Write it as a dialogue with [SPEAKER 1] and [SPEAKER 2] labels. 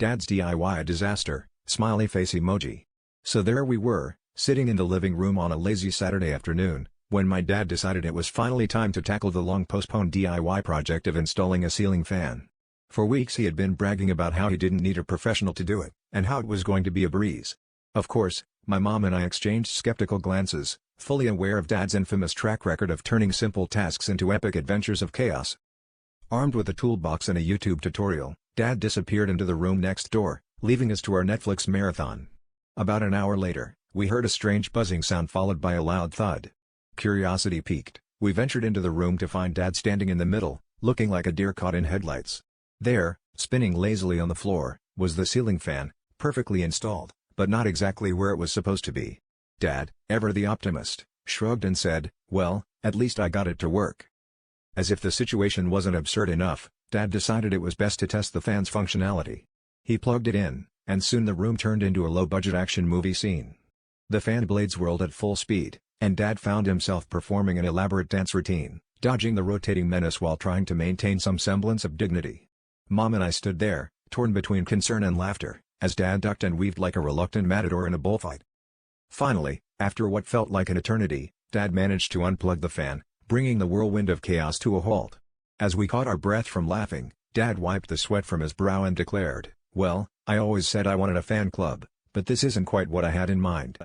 [SPEAKER 1] Dad's DIY disaster, smiley face emoji. So there we were, sitting in the living room on a lazy Saturday afternoon, when my dad decided it was finally time to tackle the long-postponed DIY project of installing a ceiling fan. For weeks he had been bragging about how he didn't need a professional to do it, and how it was going to be a breeze. Of course, my mom and I exchanged skeptical glances, fully aware of Dad's infamous track record of turning simple tasks into epic adventures of chaos. Armed with a toolbox and a YouTube tutorial, Dad disappeared into the room next door, leaving us to our Netflix marathon. About an hour later, we heard a strange buzzing sound followed by a loud thud. Curiosity piqued, we ventured into the room to find Dad standing in the middle, looking like a deer caught in headlights. There, spinning lazily on the floor, was the ceiling fan, perfectly installed, but not exactly where it was supposed to be. Dad, ever the optimist, shrugged and said, "Well, at least I got it to work." As if the situation wasn't absurd enough, Dad decided it was best to test the fan's functionality. He plugged it in, and soon the room turned into a low-budget action movie scene. The fan blades whirled at full speed, and Dad found himself performing an elaborate dance routine, dodging the rotating menace while trying to maintain some semblance of dignity. Mom and I stood there, torn between concern and laughter, as Dad ducked and weaved like a reluctant matador in a bullfight. Finally, after what felt like an eternity, Dad managed to unplug the fan, bringing the whirlwind of chaos to a halt. As we caught our breath from laughing, Dad wiped the sweat from his brow and declared, "Well, I always said I wanted a fan club, but this isn't quite what I had in mind."